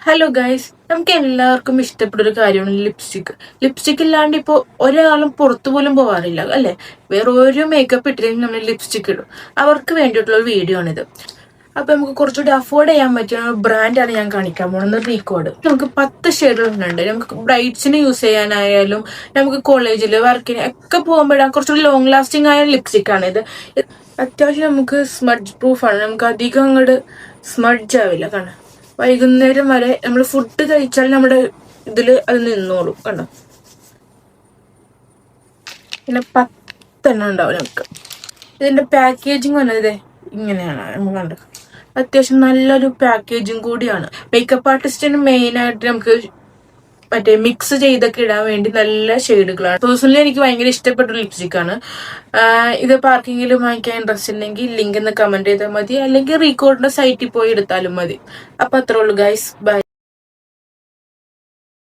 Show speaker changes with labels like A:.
A: Hello guys, നമുക്ക് എല്ലാവർക്കും ഇഷ്ടപ്പെട്ട ഒരു കാര്യമാണ് ലിപ്സ്റ്റിക്. ലിപ്സ്റ്റിക് ഇല്ലാണ്ട് ഇപ്പോൾ ഒരാളും പുറത്തു പോലും പോകാറില്ല അല്ലേ. വേറെ ഒരു മേക്കപ്പ് ഇട്ടില്ലെങ്കിൽ നമ്മൾ ലിപ്സ്റ്റിക് ഇടും. അവർക്ക് വേണ്ടിയിട്ടുള്ള ഒരു വീഡിയോ ആണിത്. അപ്പൊ നമുക്ക് കുറച്ചുകൂടി അഫോർഡ് ചെയ്യാൻ പറ്റിയ ബ്രാൻഡാണ് ഞാൻ കാണിക്കാൻ പോകുന്നത്, റീകോഡ്. നമുക്ക് 10 ഷെയ്ഡുകളുണ്ട്. നമുക്ക് ബ്രൈറ്റ്സിന് യൂസ് ചെയ്യാനായാലും നമുക്ക് കോളേജിൽ വർക്കിന് ഒക്കെ പോകുമ്പോഴാണ് കുറച്ചുകൂടി ലോങ് ലാസ്റ്റിംഗ് ആയ ലിപ്സ്റ്റിക് ആണിത്. അത്യാവശ്യം നമുക്ക് സ്മഡ്ജ് പ്രൂഫാണ്. നമുക്ക് അധികം അങ്ങോട്ട് സ്മഡ്ജ് ആവില്ല. കാരണം വൈകുന്നേരം വരെ നമ്മൾ ഫുഡ് കഴിച്ചാൽ നമ്മുടെ ഇതിൽ അത് നിന്നോളും. കണ്ടോ, പിന്നെ 10 ഉണ്ടാവും നമുക്ക്. ഇതിന്റെ പാക്കേജിങ് വന്നത് ഇങ്ങനെയാണ്. നമുക്ക് കണ്ടത് അത്യാവശ്യം നല്ലൊരു പാക്കേജിങ് കൂടിയാണ്. മേക്കപ്പ് ആർട്ടിസ്റ്റിന് മെയിനായിട്ട് നമുക്ക് മറ്റേ മിക്സ് ചെയ്തൊക്കെ ഇടാൻ വേണ്ടി നല്ല ഷെയ്ഡുകളാണ്. പേഴ്സണലി എനിക്ക് ഭയങ്കര ഇഷ്ടപ്പെട്ട ലിപ്സ്റ്റിക് ആണ്. ഇത് പാർക്കിങ്ങിലും വാങ്ങിക്കാൻ ഇൻട്രസ്റ്റ് ഉണ്ടെങ്കിൽ ലിങ്ക് എന്ന് കമന്റ് ചെയ്താൽ മതി, അല്ലെങ്കിൽ റീകോഡിന്റെ സൈറ്റിൽ പോയി എടുത്താലും മതി. അപ്പൊ അത്രേ ഉള്ളൂ ഗൈസ്, ബൈ.